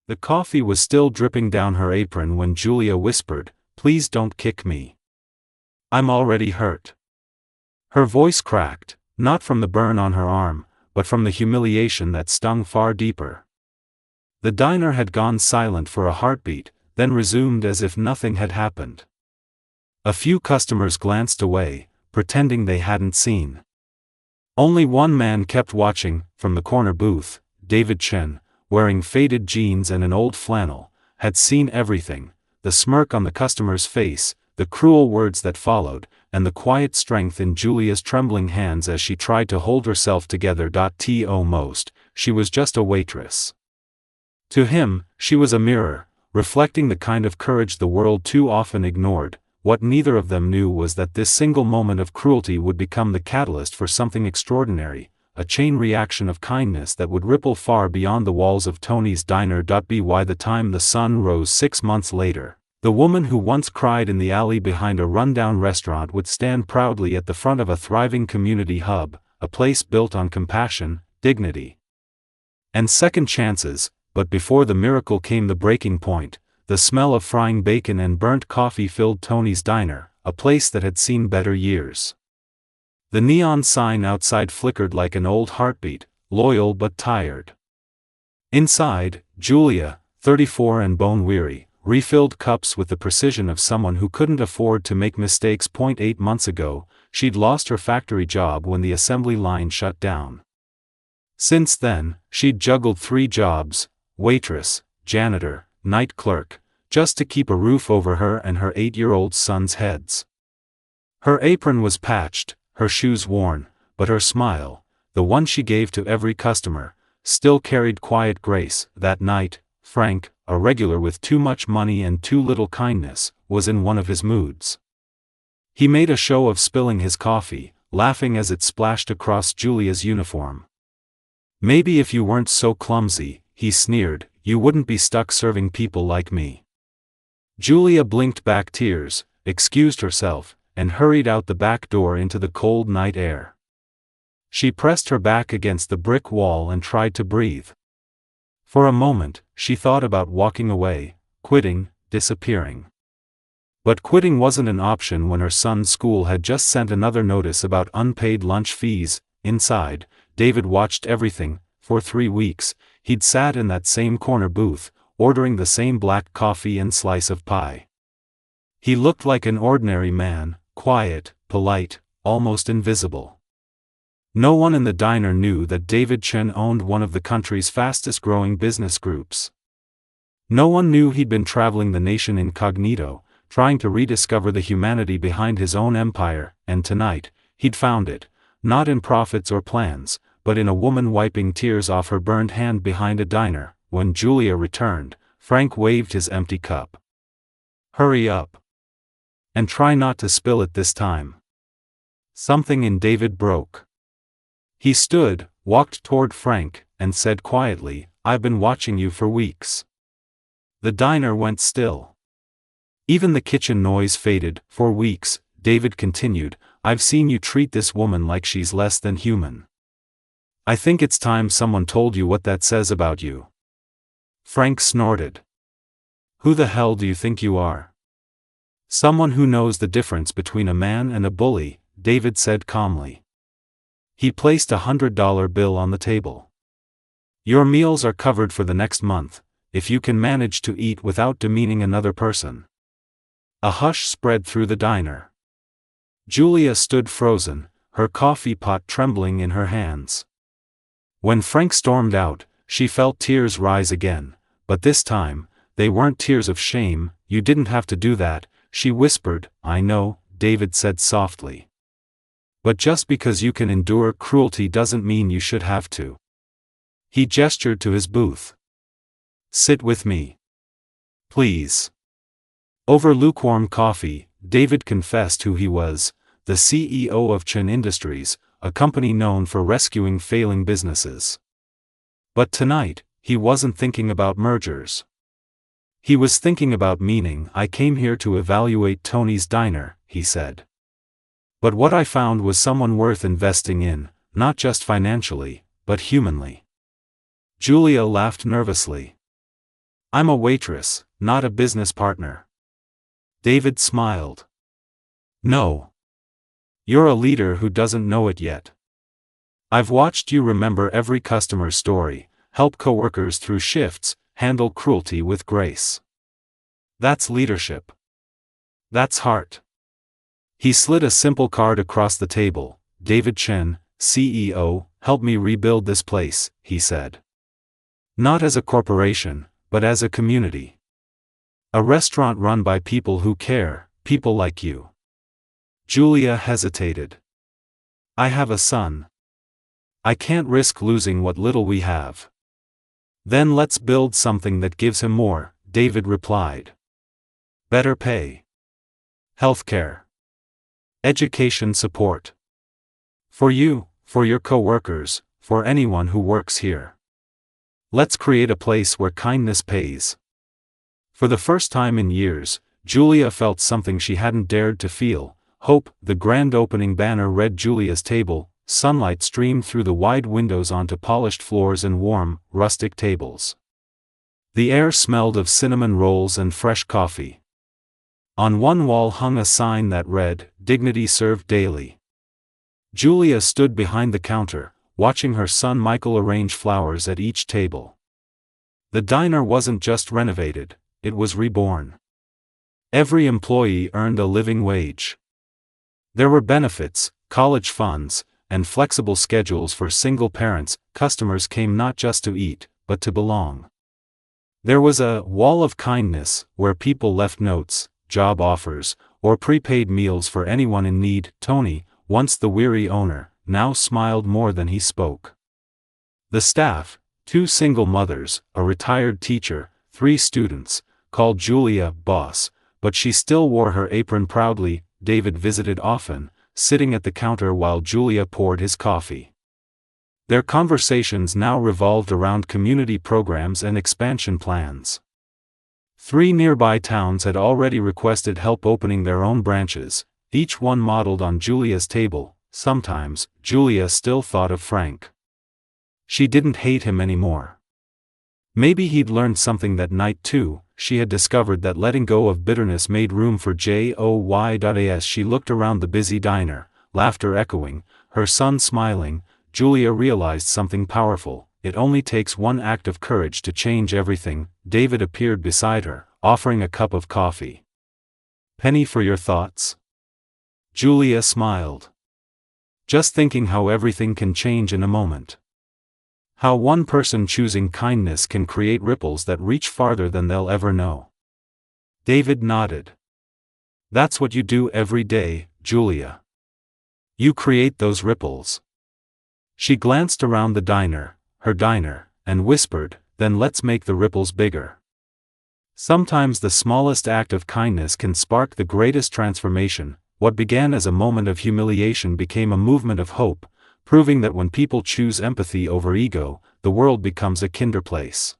The coffee was still dripping down her apron when Julia whispered, "Please don't kick me. I'm already hurt." Her voice cracked, not from the burn on her arm, but from the humiliation that stung far deeper. The diner had gone silent for a heartbeat, then resumed as if nothing had happened. A few customers glanced away, pretending they hadn't seen. Only one man kept watching, from the corner booth. David Chen, wearing faded jeans and an old flannel, had seen everything: the smirk on the customer's face, the cruel words that followed, and the quiet strength in Julia's trembling hands as she tried to hold herself together. To most, she was just a waitress. To him, she was a mirror, reflecting the kind of courage the world too often ignored. What neither of them knew was that this single moment of cruelty would become the catalyst for something extraordinary, a chain reaction of kindness that would ripple far beyond the walls of Tony's diner. By the time the sun rose 6 months later, the woman who once cried in the alley behind a rundown restaurant would stand proudly at the front of a thriving community hub, a place built on compassion, dignity, and second chances. But before the miracle came the breaking point. The smell of frying bacon and burnt coffee filled Tony's diner, a place that had seen better years. The neon sign outside flickered like an old heartbeat, loyal but tired. Inside, Julia, 34 and bone-weary, refilled cups with the precision of someone who couldn't afford to make mistakes. 8 months ago, she'd lost her factory job when the assembly line shut down. Since then, she'd juggled 3 jobs: waitress, janitor, night clerk, just to keep a roof over her and her 8-year-old son's heads. Her apron was patched, her shoes worn, but her smile, the one she gave to every customer, still carried quiet grace. That night, Frank, a regular with too much money and too little kindness, was in one of his moods. He made a show of spilling his coffee, laughing as it splashed across Julia's uniform. "Maybe if you weren't so clumsy," he sneered, "you wouldn't be stuck serving people like me." Julia blinked back tears, excused herself, and hurried out the back door into the cold night air. She pressed her back against the brick wall and tried to breathe. For a moment, she thought about walking away, quitting, disappearing. But quitting wasn't an option when her son's school had just sent another notice about unpaid lunch fees. Inside, David watched everything. For 3 weeks, he'd sat in that same corner booth, ordering the same black coffee and slice of pie. He looked like an ordinary man, quiet, polite, almost invisible. No one in the diner knew that David Chen owned one of the country's fastest-growing business groups. No one knew he'd been traveling the nation incognito, trying to rediscover the humanity behind his own empire, and tonight, he'd found it, not in profits or plans, but in a woman wiping tears off her burned hand behind a diner. When Julia returned, Frank waved his empty cup. "Hurry up. And try not to spill it this time." Something in David broke. He stood, walked toward Frank, and said quietly, "I've been watching you for weeks." The diner went still. Even the kitchen noise faded. "For weeks," David continued, "I've seen you treat this woman like she's less than human. I think it's time someone told you what that says about you." Frank snorted. "Who the hell do you think you are?" "Someone who knows the difference between a man and a bully," David said calmly. He placed a $100 bill on the table. "Your meals are covered for the next month, if you can manage to eat without demeaning another person." A hush spread through the diner. Julia stood frozen, her coffee pot trembling in her hands. When Frank stormed out, she felt tears rise again, but this time, they weren't tears of shame. "You didn't have to do that," she whispered. "I know," David said softly. "But just because you can endure cruelty doesn't mean you should have to." He gestured to his booth. "Sit with me. Please." Over lukewarm coffee, David confessed who he was: the CEO of Chen Industries, a company known for rescuing failing businesses. But tonight, he wasn't thinking about mergers. He was thinking about meaning. "I came here to evaluate Tony's diner," he said. "But what I found was someone worth investing in, not just financially, but humanly." Julia laughed nervously. I'm a waitress, not a business partner. David smiled. No. You're a leader who doesn't know it yet. I've watched you remember every customer's story, help coworkers through shifts, handle cruelty with grace. That's leadership. That's heart. He slid a simple card across the table. David Chen, CEO, help me rebuild this place, he said. Not as a corporation, but as a community. A restaurant run by people who care, people like you. Julia hesitated. I have a son. I can't risk losing what little we have. Then let's build something that gives him more, David replied. Better pay. Healthcare. Education support. For you, for your co-workers, for anyone who works here. Let's create a place where kindness pays. For the first time in years, Julia felt something she hadn't dared to feel. Hope. The grand opening banner read Julia's table. Sunlight streamed through the wide windows onto polished floors and warm, rustic tables. The air smelled of cinnamon rolls and fresh coffee. On one wall hung a sign that read, Dignity served daily. Julia stood behind the counter, watching her son Michael arrange flowers at each table. The diner wasn't just renovated, it was reborn. Every employee earned a living wage. There were benefits, college funds, and flexible schedules for single parents. Customers came not just to eat, but to belong. There was a wall of kindness, where people left notes, job offers, or prepaid meals for anyone in need. Tony, once the weary owner, now smiled more than he spoke. The staff, 2 single mothers, a retired teacher, 3 students, called Julia boss, but she still wore her apron proudly. David visited often, sitting at the counter while Julia poured his coffee. Their conversations now revolved around community programs and expansion plans. 3 nearby towns had already requested help opening their own branches, each one modeled on Julia's table. Sometimes, Julia still thought of Frank. She didn't hate him anymore. Maybe he'd learned something that night too. She had discovered that letting go of bitterness made room for joy. As she looked around the busy diner, laughter echoing, her son smiling, Julia realized something powerful. It only takes one act of courage to change everything. David appeared beside her, offering a cup of coffee. Penny for your thoughts? Julia smiled. Just thinking how everything can change in a moment. How one person choosing kindness can create ripples that reach farther than they'll ever know. David nodded. That's what you do every day, Julia. You create those ripples. She glanced around the diner, her diner, and whispered, then let's make the ripples bigger. Sometimes the smallest act of kindness can spark the greatest transformation. What began as a moment of humiliation became a movement of hope, proving that when people choose empathy over ego, the world becomes a kinder place.